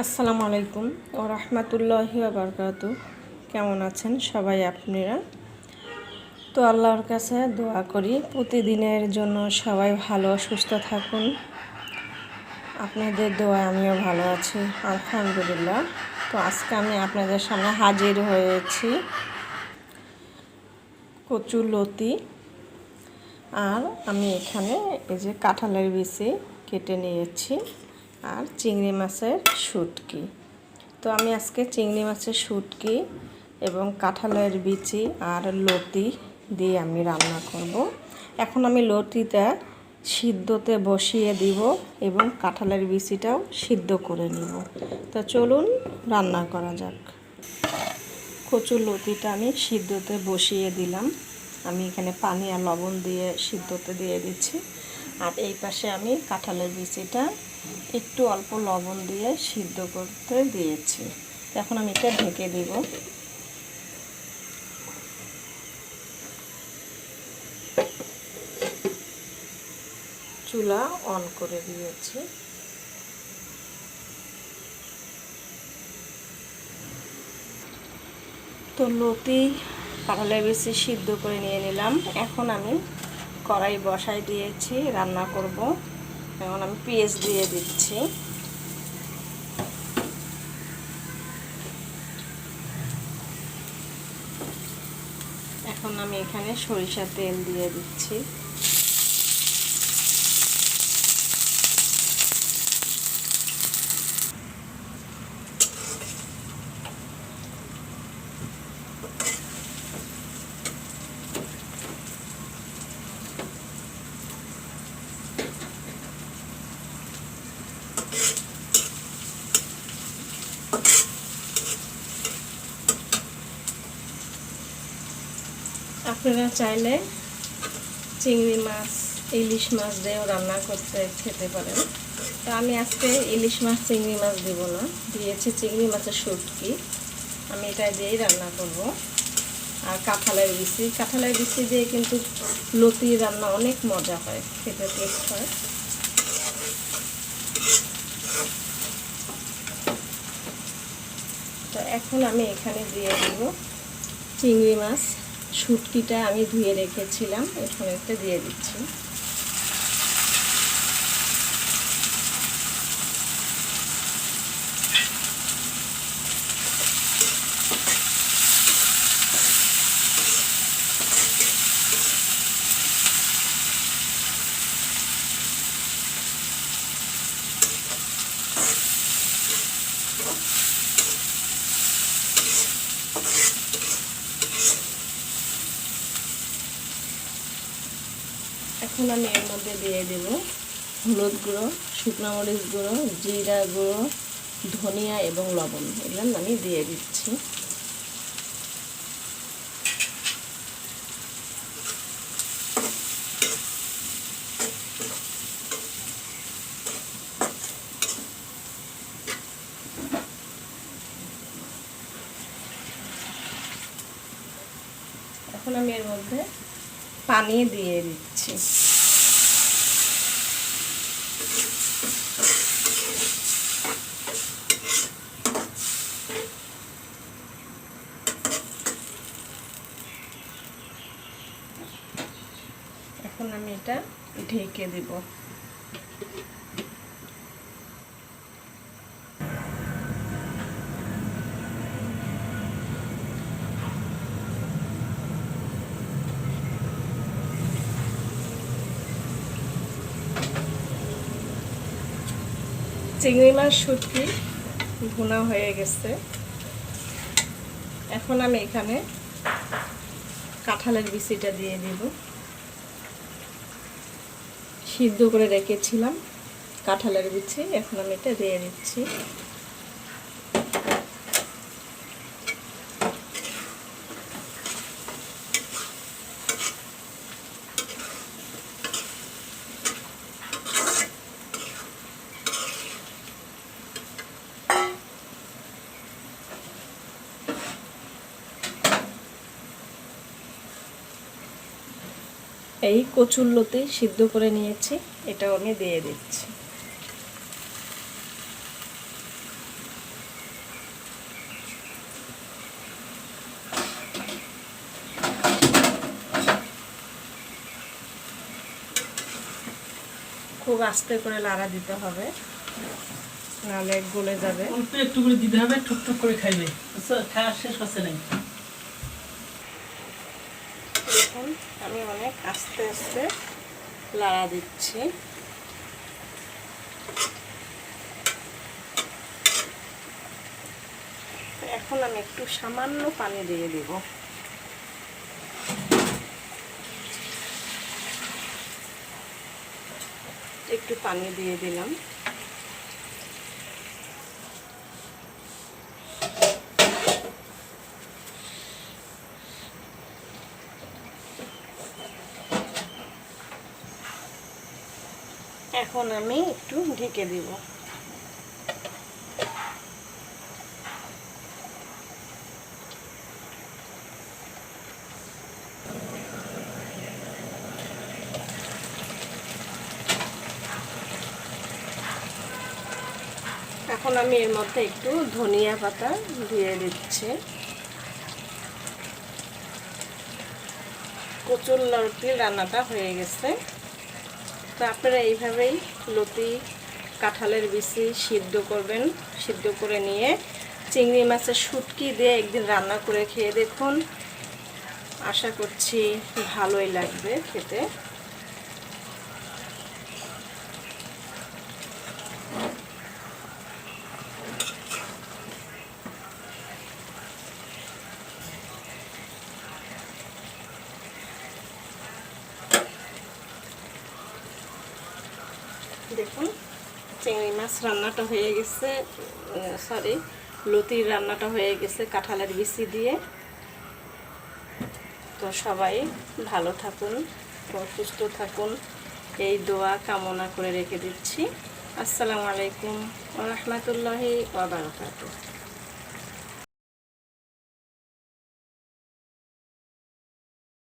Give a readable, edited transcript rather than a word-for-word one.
আসসালামু আলাইকুম ও রহমতুল্লাহি ওয়া বারাকাতুহু। কেমন আছেন সবাই আপনারা? তো আল্লাহর কাছে দোয়া করি প্রতিদিনের জন্য সবাই ভালো সুস্থ থাকুন। আপনাদের দোয়া আমিও ভালো আছি আলহামদুলিল্লাহ। তো আজকে আমি আপনাদের সামনে হাজির হয়েছি কচুলতি, আর আমি এখানে এই যে কাঁঠালের বিচি কেটে নিয়েছি আর চিংড়ি মাছের শুটকি। তো আমি আজকে চিংড়ি মাছের শুটকি এবং কাঁঠালের বিচি আর লতি দিয়ে আমি রান্না করব। এখন আমি লতিটা সিদ্ধতে বসিয়ে দিব এবং কাঁঠালের বিচিটাও সিদ্ধ করে নিব। তো চলুন রান্না করা যাক। কচুর লতিটা আমি সিদ্ধতে বসিয়ে দিলাম। আমি এখানে পানি আর লবণ দিয়ে সিদ্ধতে দিয়ে দিচ্ছি। আর এই পাশে আমি কাঁঠালের বিচিটা একটু অল্প লবণ দিয়ে সিদ্ধ করতে দিয়েছি। এখন আমি এটা ঢেকে দেব। চুলা অন করে দিয়েছি। তো লতি কাঁঠালের বিচি সিদ্ধ করে নিয়ে নিলাম। এখন আমি কড়াই বসাই দিয়েছি, রান্না করব। এখন আমি পেঁয়াজ দিয়ে দিচ্ছি। এখন আমি এখানে সরিষার তেল দিয়ে দিচ্ছি। আপনারা চাইলে চিংড়ি মাছ, ইলিশ মাছ দিয়েও রান্না করতে খেতে পারেন। তো আমি আজকে ইলিশ মাছ, চিংড়ি মাছ দিব না, দিয়েছি চিংড়ি মাছের শুটকি। আমি এটা দিয়েই রান্না করব। আর কাঁঠালের বিচি দিয়ে কিন্তু লতি রান্না অনেক মজা হয়, খেতে টেস্ট হয়। তো এখন আমি এখানে দিয়ে দেব চিংড়ি মাছ শুটকিটা আমি ধুয়ে রেখেছিলাম, এখানে একটা দিয়ে দিচ্ছি। এখন আমি এর মধ্যে দিয়ে দেব হলুদ গুঁড়ো, শুকনো মরিচ গুঁড়ো, জিরা গুঁড়ো, ধনিয়া এবং লবণ। এগুলো আমি দিয়ে দিচ্ছি। এখন আমি এর মধ্যে পানি দিয়ে দিচ্ছি। এখন আমি এটা ঢেকে দেব। চিংড়ি মাছ শুটকি ভুনা হয়ে গেছে। এখন আমি এখানে কাঁঠালের বিচিটা দিয়ে দিব। সিদ্ধ করে রেখেছিলাম কাঁঠালের বিচি, এখন আমি এটা দিয়ে দিচ্ছি। এই কচুরলতি সিদ্ধ করে নিয়েছি, এটাও আমি দিয়ে দিচ্ছি। খুব আস্তে করে লাড়া দিতে হবে, নাহলে গলে যাবে। অল্প একটু করে দিতে হবে, ঠুকঠুক করে খাইবে, খাওয়া শেষ হচ্ছে না। দেখুন আমি অনেক আস্তে আস্তে লাড়া দিচ্ছি। এখন আমি একটু সামান্য পানি দিয়ে দিব। একটু পানি দিয়ে দিলাম। এখন আমি একটু ঢেকে দিব। এখন আমি এর মধ্যে একটু ধনিয়া পাতা দিয়ে দিচ্ছি। কচুর লতি রান্নাটা হয়ে গেছে। তো আপনারা এইভাবেই লতি কাঁঠালের বিচি সিদ্ধ করবেন। সিদ্ধ করে নিয়ে চিংড়ি মাছের শুটকি দিয়ে একদিন রান্না করে খেয়ে দেখুন, আশা করছি ভালোই লাগবে খেতে। দেখুন চিংড়ি মাছ রান্নাটা হয়ে গেছে, সরি লতির রান্নাটা হয়ে গেছে কাঁঠালের বিচি দিয়ে। তো সবাই ভালো থাকুন, সুস্থ থাকুন, এই দোয়া কামনা করে রেখে দিচ্ছি। আসসালামু আলাইকুম ওয়া রাহমাতুল্লাহি ওয়া বারাকাতুহু।